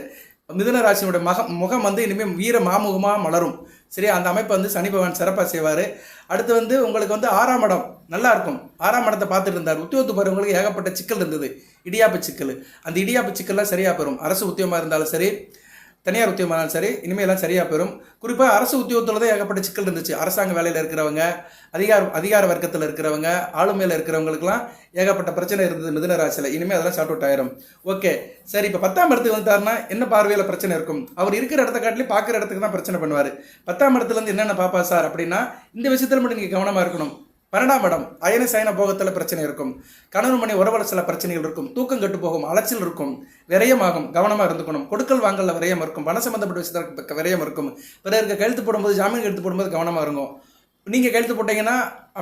மிதுன ராசியோட முகம் வந்து இனிமேல் வீர மாமுகமாக மலரும். சரியா? அந்த அமைப்பை வந்து சனி பகவான் சிறப்பாக செய்வார். அடுத்து வந்து உங்களுக்கு வந்து 6ஆம் இடம் நல்லா இருக்கும். 6ஆம் இடத்தை பார்த்துட்டு இருந்தார். உத்தியோகத்து போகிறவங்களுக்கு ஏகப்பட்ட சிக்கல் இருந்தது, இடியாப்பு சிக்கல். அந்த இடியாப்பு சிக்கல்லாம் சரியாக பெறும். அரசு உத்தியோகமாக இருந்தாலும் சரி, தனியார் உத்தியோகமாக இருந்தாலும் சரி, இனிமேல் எல்லாம் சரியாக பெறும். குறிப்பாக அரசு உத்தியோகத்தில் தான் ஏகப்பட்ட சிக்கல் இருந்துச்சு. அரசாங்க வேலையில் இருக்கிறவங்க, அதிகார வர்க்கத்தில் இருக்கிறவங்க, ஆளுமையில் இருக்கிறவங்களுக்குலாம் ஏகப்பட்ட பிரச்சனை இருந்தது மிதுன ராசியில். இனிமேல் அதெல்லாம் சார்ட் அவுட் ஆயிரும். ஓகே சரி, இப்போ 10ஆம் இடத்துக்கு வந்துட்டாருன்னா என்ன பார்வையில் பிரச்சனை இருக்கும்? அவர் இருக்கிற இடத்த காட்டிலே பார்க்குற இடத்துக்கு தான் பிரச்சனை பண்ணுவார். 10ஆம் இடத்துலேருந்து என்னென்ன பார்ப்பா சார் அப்படின்னா, இந்த விஷயத்தில் மட்டும் நீங்கள் கவனமாக இருக்கணும். 12ஆம் இடம் அயன சயன போகத்தில் பிரச்சனை இருக்கும், கணவன் மணி உறவுல சில பிரச்சனைகள் இருக்கும், தூக்கம் கெட்டு போகும், அலைச்சல் இருக்கும், விரயமாகும், கவனமாக இருந்துக்கணும். கொடுக்கல் வாங்கல விரயம் இருக்கும், பண சம்பந்தப்பட்ட விஷயத்தில் விரயம் இருக்கும். பிறருக்கு கையெழுத்து போடும்போது, ஜாமீன் கையெழுத்து போடும்போது கவனமாக இருக்கும். நீங்கள் கையெழுத்து போட்டீங்கன்னா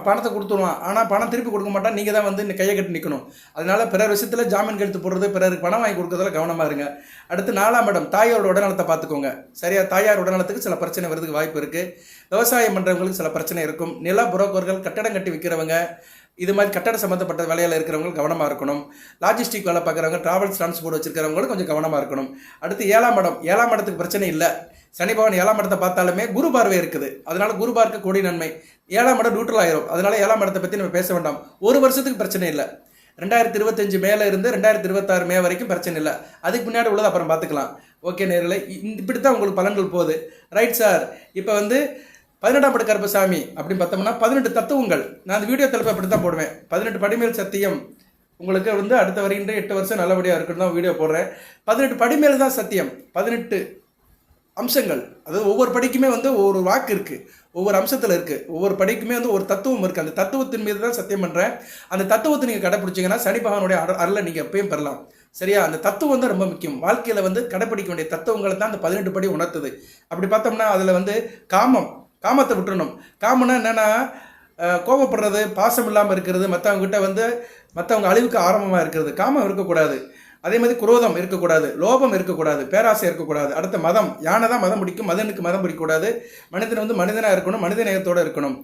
பணத்தை கொடுத்துருவான், ஆனால் பணம் திருப்பி கொடுக்க மாட்டான், நீங்கள் தான் வந்து கையை கட்டி நிற்கணும். அதனால பிறர் விஷயத்தில் ஜாமீன் கையெழுத்து போடுறது, பிறருக்கு பணம் வாங்கி கொடுக்கறதுல கவனமாக இருங்க. அடுத்து 4ஆம் இடம் தாயாரோட உடல்நலத்தை பார்த்துக்கோங்க. சரியா? தாயார் உடல்நலத்துக்கு சில பிரச்சனை வரதுக்கு வாய்ப்பு இருக்குது. விவசாயம் பண்ணுறவங்களுக்கு சில பிரச்சனை இருக்கும். நில புரோக்கர்கள், கட்டடம் கட்டி விற்கிறவங்க, இது மாதிரி கட்டட சம்மந்தப்பட்ட வேலையில் இருக்கிறவங்க கவனமாக இருக்கணும். லாஜிஸ்டிக் வேலை பார்க்குறவங்க, டிராவல்ஸ் டிரான்ஸ்போர்ட் வச்சிருக்கிறவங்களும் கொஞ்சம் கவனமாக இருக்கணும். அடுத்து 7ஆம் இடத்துக்கு பிரச்சனை இல்லை. சனி பகவான் 7ஆம் இடத்தை பார்த்தாலுமே குரு பார்வை இருக்குது. அதனால குரு பார்க்க கோடி நன்மை. 7ஆம் இடம் நியூட்ரல் ஆயிரும். அதனால 7ஆம் இடத்தை பற்றி நம்ம பேச வேண்டாம். ஒரு வருஷத்துக்கு பிரச்சனை இல்லை. 2025 மேலே இருந்து 2026 மே வரைக்கும் பிரச்சனை இல்லை. அதுக்கு முன்னாடி உள்ளது அப்புறம் பார்த்துக்கலாம். ஓகே நேர்களே, இப்படித்தான் உங்களுக்கு பலன்கள் போகுது. Right sir. இப்போ வந்து 18ஆம் பட கருப்பசாமி அப்படின்னு பார்த்தோம்னா 18 தத்துவங்கள். நான் அந்த வீடியோ தலைப்பை அப்படி தான் போடுவேன். 18 படிமேல் சத்தியம். உங்களுக்கு வந்து அடுத்த வருகின்ற 8 வருஷம் நல்லபடியாக இருக்குன்னு தான் வீடியோ போடுறேன். 18 படிமேல் தான் சத்தியம். 18 அம்சங்கள். அதாவது ஒவ்வொரு படிக்குமே வந்து ஒவ்வொரு வாக்கு இருக்குது, ஒவ்வொரு அம்சத்தில் இருக்குது, ஒவ்வொரு படிக்குமே வந்து ஒரு தத்துவம் இருக்குது. அந்த தத்துவத்தின் மீது தான் சத்தியம் பண்ணுறேன். அந்த தத்துவத்தை நீங்கள் கடைப்பிடிச்சிங்கன்னா சனி பகவானுடைய அருளை நீங்கள் எப்பயும் பெறலாம். சரியா? அந்த தத்துவம் தான் ரொம்ப முக்கியம். வாழ்க்கையில் வந்து கடைப்பிடிக்க வேண்டிய தத்துவங்களை தான் அந்த 18 படி உணர்த்துது. அப்படி பார்த்தோம்னா அதில் வந்து காமத்தை விட்டுறணும். காமம்னா என்னென்னா, கோபப்படுறது, பாசம் இல்லாமல் இருக்கிறது, மற்றவங்ககிட்ட வந்து மற்றவங்க அழிவுக்கு ஆரம்பமாக இருக்கிறது. காமம் இருக்கக்கூடாது. அதே மாதிரி குரோதம் இருக்கக்கூடாது, லோபம் இருக்கக்கூடாது, பேராசை இருக்கக்கூடாது. அடுத்த மதம், யானை தான் மதம் பிடிக்கும், மதனுக்கு மதம் பிடிக்கக்கூடாது. மனிதன் வந்து மனிதனாக இருக்கணும், மனித நேயத்தோடு இருக்கணும்.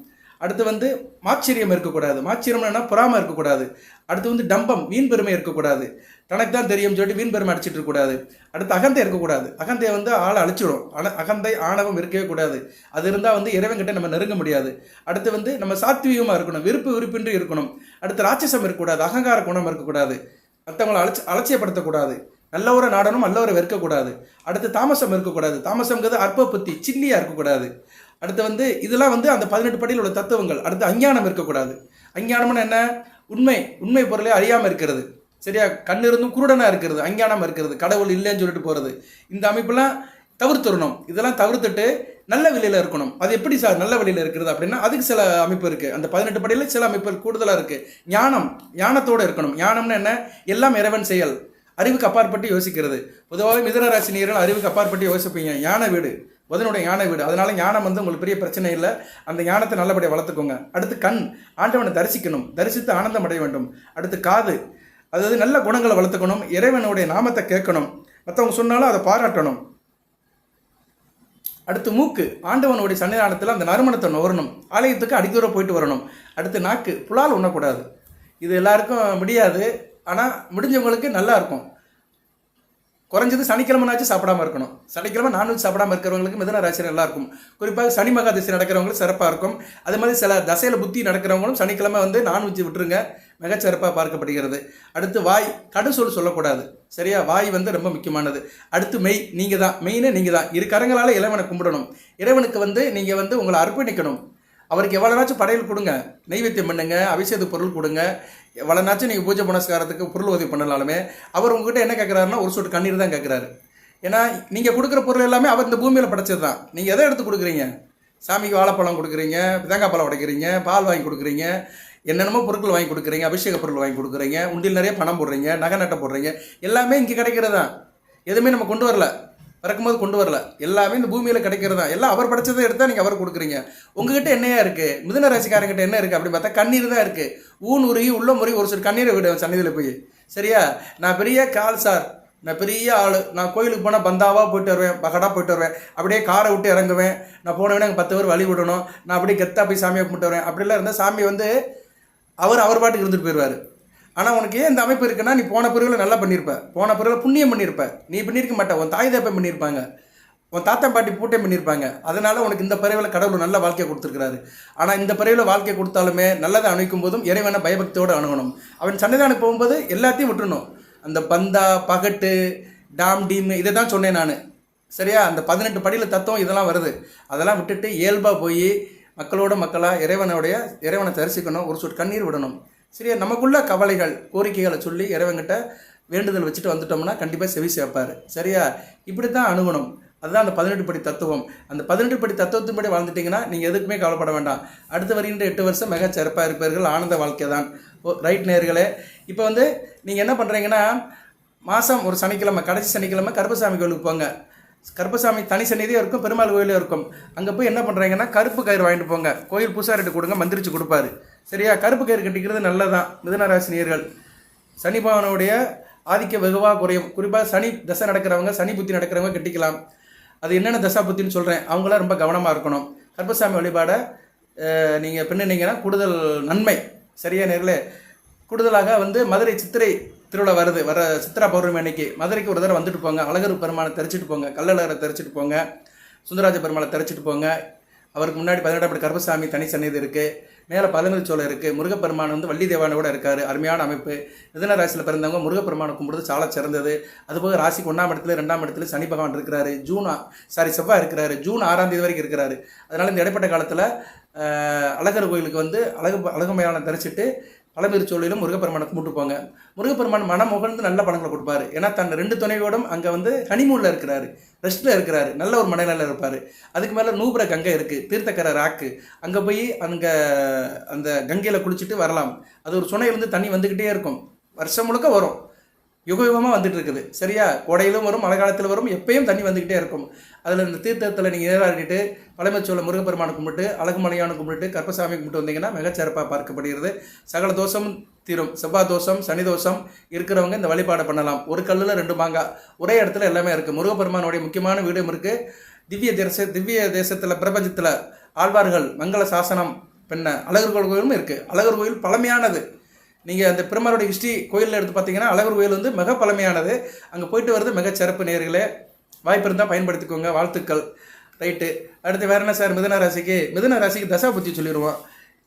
அடுத்து வந்து மாச்சரியம் இருக்கக்கூடாது. மாச்சரியம்னா பொறாமை இருக்கக்கூடாது. அடுத்து வந்து டம்பம், வீண் பெருமை இருக்கக்கூடாது. தனக்கு தான் தெரியும் சொல்லிட்டு வீண் பெருமை அடிச்சிட்டு இருக்கக்கூடாது. அடுத்து அகந்தை இருக்கக்கூடாது. அகந்தையை வந்து ஆளை அழிச்சிடும். அகந்தை ஆணவம் இருக்கவே கூடாது. அது இருந்தால் வந்து இறைவன்கிட்ட நம்ம நெருங்க முடியாது. அடுத்து வந்து நம்ம சாத்வீகமாக இருக்கணும், விருப்பின்றி இருக்கணும். அடுத்து ராட்சசம் இருக்கக்கூடாது, அகங்கார குணம் இருக்கக்கூடாது, மற்றவங்களை அலட்சியப்படுத்தக்கூடாது, நல்லவரை நாடனும் நல்லவரை வெறுக்கக்கூடாது. அடுத்து தாமசம் இருக்கக்கூடாது. தாமசம்ங்கிறது அற்ப புத்தி, சில்லியாக இருக்கக்கூடாது. அடுத்து வந்து இதெல்லாம் வந்து அந்த 18 படியில் உள்ள தத்துவங்கள். அடுத்து அஞ்ஞானம் இருக்கக்கூடாது. அஞ்ஞானம்னு என்ன? உண்மை பொருளே அறியாமல் இருக்கிறது. சரியா? கண்ணு இருந்தும் குருடனாக இருக்கிறது, அஞ்ஞானம் இருக்கிறது, கடவுள் இல்லைன்னு சொல்லிட்டு போகிறது. இந்த அமைப்பெல்லாம் தவிர்த்துடணும். இதெல்லாம் தவிர்த்துட்டு நல்ல வழியில் இருக்கணும். அது எப்படி சார் நல்ல வழியில் இருக்கிறது அப்படின்னா, அதுக்கு சில அமைப்பு இருக்குது. அந்த 18 படியில் சில அமைப்புகள் கூடுதலாக இருக்குது. ஞானத்தோடு இருக்கணும். ஞானம்னு என்ன? எல்லாம் இறைவன் செயல், அறிவுக்கு அப்பாற்பட்டு யோசிக்கிறது. பொதுவாக மிதுன ராசி நேயர்கள் அறிவுக்கு அப்பாற்பட்டு யோசிப்பீங்க. ஞான வீடு, புதனுடைய ஞான வீடு. அதனால ஞானம் வந்து உங்களுக்கு பெரிய பிரச்சனை இல்லை. அந்த ஞானத்தை நல்லபடியாக வளர்த்துக்கோங்க. அடுத்து கண், ஆண்டவனை தரிசிக்கணும், தரிசித்து ஆனந்தம் அடைய வேண்டும். அடுத்து காது, அதாவது நல்ல குணங்களை வளர்த்துக்கணும், இறைவனுடைய நாமத்தை கேட்கணும், மற்றவங்க சொன்னாலும் அதை பாராட்டணும். அடுத்து மூக்கு, ஆண்டவனுடைய சன்னிதானத்தில் அந்த நறுமணத்தை நுகரணும், ஆலயத்துக்கு அடித்தூரம் போயிட்டு வரணும். அடுத்து நாக்கு, புலால் உண்ணக்கூடாது. இது எல்லாருக்கும் முடியாது, ஆனால் முடிஞ்சவங்களுக்கு நல்லா இருக்கும். குறைஞ்சது சனிக்கிழமைனாச்சும் சாப்பிடாம இருக்கணும். சனிக்கிழமை நான்வெஜ் சாப்பிடாம இருக்கிறவங்களுக்கு மிதுன ராசி நல்லா இருக்கும். குறிப்பாக சனி மகா திசை நடக்கிறவங்களுக்கு சிறப்பாக இருக்கும். அதே மாதிரி சில தசையில் புத்தி நடக்கிறவங்களும் சனிக்கிழமை வந்து நான்வெஜ் விட்டுருங்க, மிகச்சிறப்பாக பார்க்கப்படுகிறது. அடுத்து வாய், கடுசொல் சொல்லக்கூடாது. சரியா, வாய் வந்து ரொம்ப முக்கியமானது. அடுத்து மெய், நீங்கள் தான் மெயினே, நீங்கள் தான் இரு கரங்களால் இறைவனை கும்பிடணும். இறைவனுக்கு வந்து நீங்கள் வந்து உங்களை அர்ப்பணிக்கணும். அவருக்கு எவ்வளோனாச்சும் படையல் கொடுங்க, நெய்வேத்தியம் பண்ணுங்க, அபிஷேக பொருள் கொடுங்க. எவ்வளோனாச்சும் நீங்கள் பூஜை புனஸ்காரத்துக்கு பொருள் உதவி பண்ணலாலுமே அவர் உங்ககிட்ட என்ன கேட்குறாருன்னா ஒரு சொட்டு கண்ணீர் தான் கேட்குறாரு. ஏன்னா நீங்கள் கொடுக்குற பொருள் எல்லாமே அவர் இந்த பூமியில் படைச்சது தான். நீங்கள் எதை எடுத்து கொடுக்குறீங்க? சாமிக்கு வாழைப்பழம் கொடுக்குறீங்க, தேங்காய் பழம் உடைக்கிறீங்க, பால் வாங்கி கொடுக்குறீங்க, என்னென்னமோ பொருட்கள் வாங்கி கொடுக்குறீங்க, அபிஷேக பொருள் வாங்கி கொடுக்குறீங்க, உண்டில் நிறைய பணம் போடுறீங்க, நகை நட்டை போடுறீங்க. எல்லாமே இங்கே கிடைக்கிறது தான். எதுவுமே நம்ம கொண்டு வரல, பிறக்கும்போது கொண்டு வரல. எல்லாமே இந்த பூமியில் கிடைக்கிறது தான். எல்லாம் அவர் படைச்சதை எடுத்தால் நீங்கள் அவர் கொடுக்குறீங்க. உங்ககிட்ட என்னையா இருக்குது? மிதுன ராசிக்காரங்கிட்ட என்ன இருக்குது அப்படின்னு பார்த்தா கண்ணீர் தான் இருக்குது. ஊன் உருகி உள்ள முருகி ஒரு சில கண்ணீரை விடுவேன் சன்னிதியில் போய். சரியா, நான் பெரிய கால் சார், நான் பெரிய ஆள், நான் கோயிலுக்கு போனால் பந்தாவாக போயிட்டு வருவேன், பகடாக போயிட்டு வருவேன், அப்படியே காரை விட்டு இறங்குவேன், நான் போனவனே அங்கே 10 பேர் வழி விடணும், நான் அப்படியே கெத்தாக போய் சாமியை கும்பிட்டு வருவேன். அப்படிலாம் இருந்தால் சாமி வந்து அவர் பாட்டுக்கு இருந்துட்டு போயிடுவார். ஆனால் உனக்கு ஏன் இந்த அமைப்பு இருக்குன்னா, நீ போன பிறகுல நல்லா பண்ணியிருப்ப, போன பிறகுல புண்ணியம் பண்ணியிருப்ப. நீ பண்ணியிருக்க மாட்டேன், உன் தாய் தாப்பை பண்ணியிருப்பாங்க, உன் தாத்தா பாட்டி பூட்டை பண்ணியிருப்பாங்க. அதனால உனக்கு இந்த பிறவில கடவுள் நல்ல வாழ்க்கையை கொடுத்துருக்காரு. ஆனால் இந்த பிறவில வாழ்க்கையை கொடுத்தாலுமே நல்லதை அணுகும் போதும் இறைவனை பயபக்தியோடு அணுகணும். அவன் சன்னிதானம் போகும்போது எல்லாத்தையும் விட்டுணும். அந்த பந்தா, பகட்டு, டாம் டீம் இதை தான் சொன்னேன் நான். சரியா, அந்த 18 படியில் தத்துவம் இதெல்லாம் வருது. அதெல்லாம் விட்டுட்டு இயல்பாக போய் மக்களோட மக்களாக இறைவனை தரிசிக்கணும், ஒரு சொட்டு கண்ணீர் விடணும். சரியா, நமக்குள்ள கவலைகள் கோரிக்கைகளை சொல்லி இறைவன்கிட்ட வேண்டுதல் வச்சுட்டு வந்துட்டோம்னா கண்டிப்பாக செவி சேர்ப்பார். சரியா, இப்படி தான் அணுகணும். அதுதான் அந்த 18 படி தத்துவம். அந்த 18 படி தத்துவத்தின்படி வாழ்ந்துட்டிங்கன்னா நீங்கள் எதுக்குமே கவலைப்பட வேண்டாம். அடுத்து வருகின்ற 8 வருஷம் மிக சிறப்பாக இருப்பீர்கள். ஆனந்த வாழ்க்கை தான். ரைட் நேயர்களே, இப்போ வந்து நீங்கள் என்ன பண்ணுறீங்கன்னா, மாதம் ஒரு சனிக்கிழமை, கடைசி சனிக்கிழமை கருப்பசாமி கோயிலுக்கு போங்க. கருப்பசாமி தனி சன்னிதியும் இருக்கும், பெருமாள் கோயிலும் இருக்கும். அங்கே போய் என்ன பண்ணுறீங்கன்னா கருப்பு கயிறு வாங்கிட்டு போங்க. கோயில் பூசாரிட்டு கொடுங்க, மந்திரிச்சு கொடுப்பாரு. சரியா, கருப்பு கயிறு கட்டிக்கிறது நல்லதான். மிதுன ராசி நேயர்கள், சனி பகவானுடைய ஆதிக்க வெகுவாக குறையும். குறிப்பாக சனி தசை நடக்கிறவங்க, சனி புத்தி நடக்கிறவங்க கட்டிக்கலாம். அது என்னென்ன தசா புத்தின்னு சொல்கிறேன், அவங்களாம் ரொம்ப கவனமாக இருக்கணும். கருப்பசாமி வழிபாடை நீங்கள் பின்னிங்கன்னா கூடுதல் நன்மை. சரியா நேர்களே, கூடுதலாக வந்து மதுரை சித்திரை திருவிழா வருது, வர சித்ரா பௌர்ணமி அன்னைக்கு மதுரைக்கு ஒரு தடவை வந்துட்டு போங்க. அழகர் பெருமானை தெரிச்சிட்டு போங்க, கள்ளழகரை தெரிச்சிட்டு போங்க, சுந்தராஜ பெருமாளை தெரிச்சிட்டு போங்க. அவருக்கு முன்னாடி 18 படி கருப்பசாமி தனி சன்னிதி இருக்குது, மேலே 11 சோலை இருக்குது. முருகப்பெருமான் வந்து வள்ளி தேவானோட இருக்கார். அருமையான அமைப்பு. மிதுன ராசியில் பிறந்தவங்க முருகப்பெருமானை கும்பிடுறது சால சிறந்தது. அதுபோக ராசிக்கு 1ஆம் இடத்துல 2ஆம் இடத்துல சனி பகவான் இருக்கிறாரு. செவ்வாய் இருக்கிறாரு. ஜூன் 6ஆம் தேதி வரைக்கும் இருக்கிறாரு. அதனால் இந்த இடைப்பட்ட காலத்தில் அழகர் கோயிலுக்கு வந்து அழகுமையான தரிசிட்டு பழமிருச்சோலையிலும் முருகப்பெருமானை கும்பிட்டு போங்க. முருகப்பெருமான் மனம் முகழ்ந்து நல்ல பணங்களை கொடுப்பாரு. ஏன்னா தன் 2 துணையோடும் அங்கே வந்து ஹனிமூனில் இருக்கிறாரு, ரெஸ்ட்டில் இருக்கிறாரு, நல்ல ஒரு மனநிலையில் இருப்பார். அதுக்கு மேலே நூபுர கங்கை இருக்குது, தீர்த்தக்கரை ராக்கு. அங்கே போய் அங்கே அந்த கங்கையில் குளிச்சுட்டு வரலாம். அது ஒரு சுனையிலேருந்து தண்ணி வந்துக்கிட்டே இருக்கும், வருஷம் முழுக்க வரும், யுகமாக வந்துட்டு இருக்குது. சரியா, கோடையிலும் வரும், மழை காலத்தில் வரும், எப்பயும் தண்ணி வந்துக்கிட்டே இருக்கும். அதில் இந்த தீர்த்தத்தில் நீங்கள் நீராடிட்டு பழமைச்சோலை முருகப்பெருமானை கும்பிட்டு, அழகுமலையான கும்பிட்டு, கருப்பசாமி கும்பிட்டு வந்தீங்கன்னா மிகச்சிறப்பாக பார்க்கப்படுகிறது. சகல தோஷம் தீரும். செவ்வாய் தோஷம், சனி தோஷம் இருக்கிறவங்க இந்த வழிபாடை பண்ணலாம். ஒரு கல்லில் 2 மாங்காய், ஒரே இடத்துல எல்லாமே இருக்குது. முருகப்பெருமானுடைய முக்கியமான வீடும் இருக்குது. திவ்ய தேசத்தில் பிரபஞ்சத்தில் ஆழ்வார்கள் மங்கள சாசனம் பெண்ண அழகர் கோயிலும் இருக்குது. அழகர் கோயில் பழமையானது. நீங்கள் அந்த பெருமாளுடைய ஹிஸ்ட்ரி கோயிலில் எடுத்து பார்த்தீங்கன்னா அழகர் கோயில் வந்து மிக பழமையானது. அங்கே போயிட்டு வர்றது மிக சிறப்பு. நேயர்களே, வாய்ப்பு இருந்தால் பயன்படுத்திக்கோங்க. வாழ்த்துக்கள். ரைட்டு, அடுத்து வேறு என்ன சார்? மிதுன ராசிக்கு தசா புத்தி சொல்லிடுவோம்.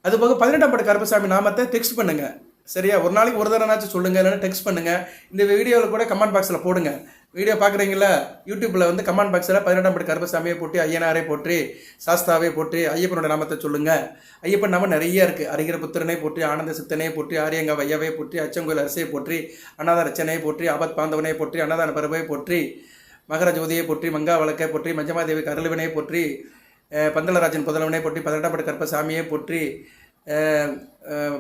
அதுபோக 18ஆம் படி கருப்பசாமி நாமத்தை டெக்ஸ்ட் பண்ணுங்கள். சரியா, ஒரு நாளைக்கு ஒரு தடவைனாச்சும் சொல்லுங்கள், இல்லைன்னா டெக்ஸ்ட் பண்ணுங்கள். இந்த வீடியோவில் கூட கமெண்ட் பாக்ஸில் போடுங்க. வீடியோ பார்க்குறீங்களா, யூடியூப்பில் வந்து கமெண்ட் பாக்ஸில் 18ஆம் படி கருப்பசாமியை போட்டு, ஐயனாரே போற்றி, சாஸ்தாவே போற்றி, ஐயப்பனோட நாமத்தை சொல்லுங்கள். ஐயப்பன் நாம நிறைய இருக்குது. அரிகிற புத்திரனை போற்றி, ஆனந்த சித்தனை போற்றி, ஆரியங்கா வையவை போற்றி, அச்சங்கோயில் அரசையை போற்றி, அநாத ரச்சனையை போற்றி, ஆபத் பாந்தவனை போற்றி, அன்னதான பருவை போற்றி, மகர ஜோதியை போற்றி, மங்கா வழக்கை போற்றி, மஞ்சமாதேவி கருளுவினை போற்றி, பந்தளராஜன் புதல்வனை போற்றி, 18ஆம் படி கருப்பசாமியை போற்றி,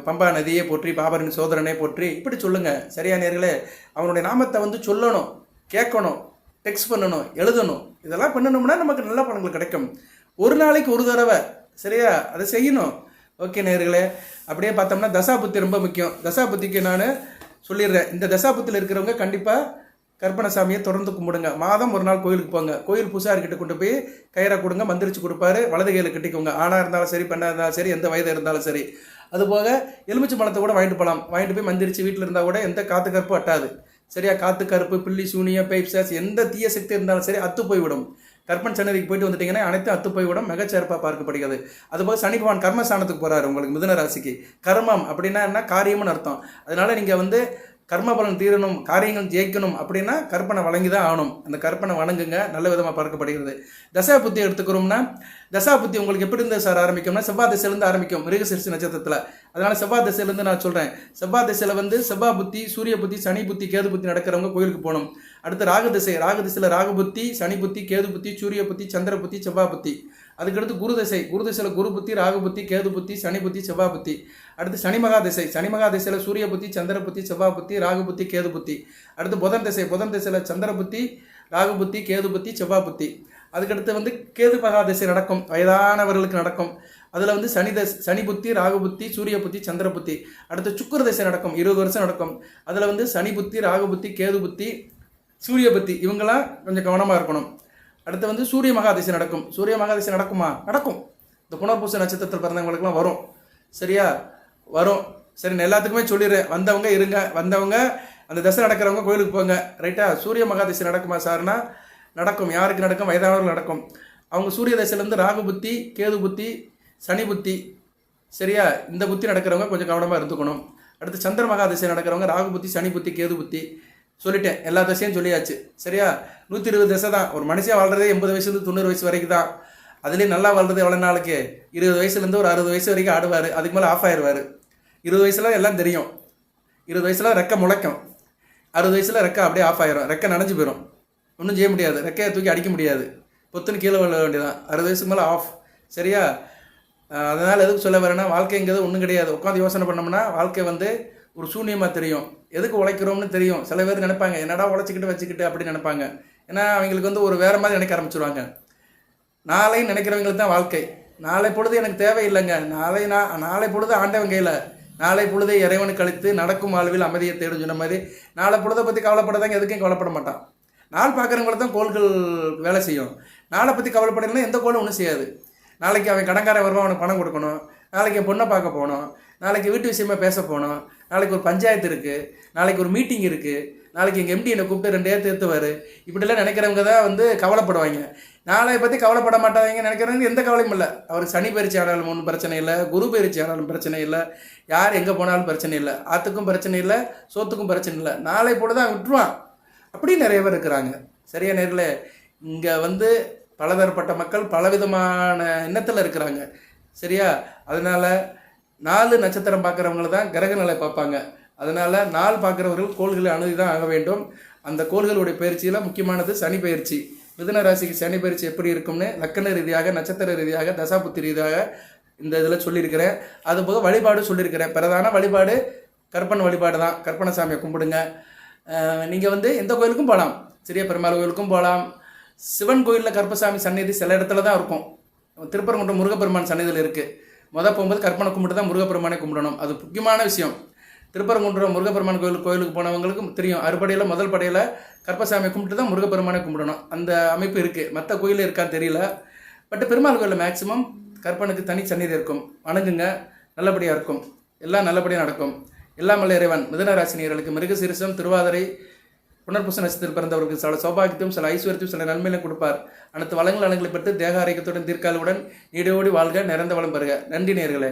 பம்பா நதியை போற்றி, பாபரின் சோதரனை போற்றி, இப்படி சொல்லுங்கள். சரியா நேர்களே, அவனுடைய நாமத்தை வந்து சொல்லணும், கேட்கணும், டெக்ஸ்ட் பண்ணணும், எழுதணும். இதெல்லாம் பண்ணணும்னா நமக்கு நல்ல பலன்கள் கிடைக்கும். ஒரு நாளைக்கு ஒரு தடவை. சரியா, அதை செய்யணும். ஓகே நேர்களே, அப்படியே பார்த்தோம்னா தசாபுத்தி ரொம்ப முக்கியம். தசாபுத்திக்கு நான் சொல்லிடுறேன். இந்த தசாபுத்தியில் இருக்கிறவங்க கண்டிப்பாக கருப்பணசாமியை தொடர்ந்து கும்பிடுங்க. மாதம் ஒரு நாள் கோயிலுக்கு போங்க. கோயில் பூசாரிக்கிட்ட கொண்டு போய் கயிறை கொடுங்க, மந்திரிச்சு கொடுப்பாரு. வலது கையில் கட்டிக்கோங்க. ஆணாக இருந்தாலும் சரி, பெண்ணாக இருந்தாலும் சரி, எந்த வயது இருந்தாலும் சரி. அதுபோக எலுமிச்சை பழத்தை கூட வாங்கிட்டு போகலாம். வாங்கிட்டு போய் மந்திரிச்சு வீட்டில் இருந்தால் கூட எந்த காத்து கருப்பும் அட்டாது. சரியா? காத்து கருப்பு, பில்லி சூனியம், பைப்சாஸ், எந்த தீய சக்தி இருந்தாலும் சரி அத்து போய்விடும். கற்பன் சன்னதிக்கு போயிட்டு வந்துட்டீங்கன்னா அனைத்தும் அத்து போய்விடும், மிகச்சிறப்பாக பார்க்கப்படுகிறது. அதுபோல் சனி பகவான் கர்மஸ்தானத்துக்கு போகிறாரு உங்களுக்கு மிதுன ராசிக்கு. கர்மம் அப்படின்னா என்ன? காரியம்னு அர்த்தம். அதனால நீங்கள் வந்து கர்ம பலன் தீரணும், காரியங்கள் ஜெயிக்கணும் அப்படின்னா கற்பனை வழங்கி தான் ஆகணும். அந்த கற்பனை வணங்குங்க, நல்ல விதமாக பார்க்கப்படுகிறது. தசா புத்தி எடுத்துக்கிறோம்னா, தசா புத்தி உங்களுக்கு எப்படி இருந்து சார் ஆரம்பிக்கும்னா, செவ்வாய் திசையிலேருந்து ஆரம்பிக்கும் மிருகசீரிஷ நட்சத்திரத்தில். அதனால செவ்வாய் திசையிலேருந்து நான் சொல்கிறேன். செவ்வாய் திசையில் வந்து செவ்வாய் புத்தி, சூரிய புத்தி, சனி புத்தி, கேது புத்தி நடக்கிறவங்க கோயிலுக்கு போகணும். அடுத்து ராகு திசை, ராகு திசையில் ராகு புத்தி, சனி புத்தி, கேது புத்தி, சூரிய புத்தி, சந்திர புத்தி, செவ்வாய் புத்தி. அதுக்கடுத்து குரு திசை, குரு திசையில் குரு புத்தி, ராகு புத்தி, கேது புத்தி, சனி புத்தி, செவ்வாய் புத்தி. அடுத்து சனி மகா திசை, சனி மகா திசையில் சூரிய புத்தி, சந்திர புத்தி, செவ்வாய் புத்தி, ராகு புத்தி, கேது புத்தி. அடுத்து புதன் திசை, புதன் திசையில் சந்திர புத்தி, ராகு புத்தி, கேது புத்தி, செவ்வாய் புத்தி. அதுக்கடுத்து வந்து கேது மகா திசை நடக்கும், வயதானவர்களுக்கு நடக்கும். அதில் வந்து சனி புத்தி, ராகு புத்தி, சூரிய புத்தி, சந்திர புத்தி. அடுத்து சுக்கிர திசை நடக்கும், 20 வருஷம் நடக்கும். அதில் வந்து சனி புத்தி, ராகு புத்தி, கேது புத்தி, சூரிய புத்தி. இவங்களாம் கொஞ்சம் கவனமாக இருக்கணும். அடுத்து வந்து சூரிய மகாதிசை நடக்கும். சூரிய மகாதிசை நடக்குமா? நடக்கும். இந்த புனர்பூச நட்சத்திரத்தில் பிறந்தவங்களுக்குலாம் வரும். சரியா? வரும். சரி, நான் எல்லாத்துக்குமே சொல்லிடுறேன். வந்தவங்க இருங்க, வந்தவங்க அந்த தசை நடக்கிறவங்க கோயிலுக்கு போங்க. ரைட்டா? சூரிய மகாதிசை நடக்குமா சார்னா நடக்கும். யாருக்கு நடக்கும்? வயதானவர்கள் நடக்கும். அவங்க சூரிய தசையிலேருந்து ராகு புத்தி, கேது புத்தி, சனி புத்தி, சரியா? இந்த புத்தி நடக்கிறவங்க கொஞ்சம் கவனமாக இருந்துக்கணும். அடுத்து சந்திர மகாதிசை நடக்கிறவங்க ராகு புத்தி, சனி புத்தி, கேது புத்தி. சொல்லிட்டேன், எல்லா தசையும் சொல்லியாச்சு. சரியா? 120 தசை தான். ஒரு மனுஷன் வாழ்றதே 80 வயசுலேருந்து 90 வயசு வரைக்கும் தான். அதுலேயும் நல்லா வாழ்றது எவ்வளோ நாளைக்கு? 20 வயசுலேருந்து ஒரு 60 வயசு வரைக்கும் ஆடுவார். அதுக்கு மேலே ஆஃப் ஆயிடுவார். 20 வயசுல எல்லாம் தெரியும். 20 வயசுல ரெக்கை முளைக்கும். 60 வயசுல ரெக்கை அப்படியே ஆஃப் ஆயிரும். ரெக்கை நனைஞ்சு போயிடும். ஒன்றும் செய்ய முடியாது. ரெக்கையை தூக்கி அடிக்க முடியாது. பொத்துன்னு கீழே விழ வேண்டியதான். 60 வயசுக்கு மேலே ஆஃப். சரியா? அதனால் எதுக்கு சொல்ல வரேன்னா, வாழ்க்கைங்கிறது ஒன்றும் கிடையாது. உட்காந்து யோசனை பண்ணோம்னா வாழ்க்கை வந்து ஒரு சூன்யமாக தெரியும். எதுக்கு உழைக்கிறோம்னு தெரியும். சில பேர் நினைப்பாங்க, என்னடா உழைச்சிக்கிட்டு வச்சுக்கிட்டு அப்படின்னு நினைப்பாங்க. ஏன்னா அவங்களுக்கு வந்து ஒரு வேறு மாதிரி நினைக்க ஆரம்பிச்சிருவாங்க. நாளை நினைக்கிறவங்களுக்கு தான் வாழ்க்கை. நாளை பொழுது எனக்கு தேவையில்லைங்க. நாளை பொழுது ஆண்டவன் கையில். நாளை பொழுதை இறைவனுக்கு அளித்து நடக்கும் வாழ்வில் அமைதியை தேடும் சொன்ன மாதிரி நாளை பொழுதை பற்றி கவலைப்படாதாங்க எதுக்கும் கவலைப்பட மாட்டான். நாள் பார்க்குறவங்களுக்கு தான் கோள்கள் வேலை செய்யும். நாளை பற்றி கவலைப்படலைன்னா எந்த கோளும் ஒன்றும் செய்யாது. நாளைக்கு அவன் கடன்காரன் வருவான், அவனுக்கு பணம் கொடுக்கணும். நாளைக்கு என் பொண்ணை பார்க்க போகணும். நாளைக்கு வீட்டு விஷயமா பேச போகணும். நாளைக்கு ஒரு பஞ்சாயத்து இருக்குது. நாளைக்கு ஒரு மீட்டிங் இருக்குது. நாளைக்கு எங்கள் எம்டி என்னை கூப்பிட்டு 2 ஏற்று ஏற்றுவார். இப்படிலாம் நினைக்கிறவங்க தான் வந்து கவலைப்படுவாங்க. நாளையை பற்றி கவலைப்பட மாட்டாங்க நினைக்கிறவங்க எந்த கவலையும் இல்லை. அவருக்கு சனி பயிற்சி ஆனாலும் ஒன்றும் பிரச்சனை இல்லை, குரு பயிற்சி ஆனாலும் பிரச்சனை இல்லை, யார் எங்கே போனாலும் பிரச்சனை இல்லை, ஆற்றுக்கும் பிரச்சனை இல்லை, சோத்துக்கும் பிரச்சனை இல்லை. நாளை போல தான் விட்டுருவான். அப்படி நிறைய பேர் இருக்கிறாங்க. சரியா நேர்களே? இங்கே வந்து பலதரப்பட்ட மக்கள் பலவிதமான எண்ணத்தில் இருக்கிறாங்க. சரியா? அதனால் 4 நட்சத்திரம் பார்க்குறவங்கள தான் கிரக நிலை பார்ப்பாங்க. அதனால் நாள் பார்க்குறவர்கள் கோள்களை அணுகி தான் ஆக வேண்டும். அந்த கோள்களுடைய பயிற்சியில் முக்கியமானது சனி பயிற்சி. மிதுன ராசிக்கு சனி பயிற்சி எப்படி இருக்கும்னு லக்கண ரீதியாக, நட்சத்திர ரீதியாக, தசாபுத்தி ரீதியாக இந்த இதில் சொல்லியிருக்கிறேன். அதுபோக வழிபாடு சொல்லியிருக்கிறேன். பிரதான வழிபாடு கற்பன் வழிபாடு தான். கற்பனை சாமியை கும்பிடுங்க. நீங்கள் வந்து எந்த கோயிலுக்கும் போகலாம். சரியா? பெருமாள் கோயிலுக்கும் போகலாம். சிவன் கோயிலில் கற்பசாமி சந்நிதி சில இடத்துல தான் இருக்கும். திருப்பரங்குன்றம் முருகப்பெருமான் சந்நிதியில் இருக்குது. போகும்போது கற்பனை கும்பிட்டு தான் முருகப்பெருமானை கும்பிடணும். அது முக்கியமான விஷயம். திருப்பரங்குன்றம் முருகப்பெருமான் கோயிலுக்கு போனவங்களுக்கும் தெரியும். அறுபடையில் முதல் படையில் கற்பசாமியை கும்பிட்டு தான் முருகப்பெருமானை கும்பிடணும். அந்த அமைப்பு இருக்குது. மற்ற கோயிலில் இருக்கான்னு தெரியல. பட் பெருமாள் கோயிலில் மேக்சிமம் கற்பனுக்கு தனி சந்நிதி இருக்கும். வணங்குங்க, நல்லபடியாக இருக்கும். எல்லாம் நல்லபடியாக நடக்கும். எல்லாம் வல்ல இறைவன் மிதுனராசினியர்களுக்கு மிருகசீரிஷம், திருவாதிரை, புனர்பூச நட்சத்திரத்தில் பிறந்தவர்களுக்கு சில சௌபாகியத்தையும் சில ஐஸ்வர்யத்தையும் சில நன்மையிலும் கொடுப்பார். அனைத்து வளங்கள் பெற்று தேக ஆரோக்கியத்துடன் தீர்க்காலுடன் நீடோடி வாழ்க, நிறைந்த வளம் பெறுக. நன்றி நேயர்களே.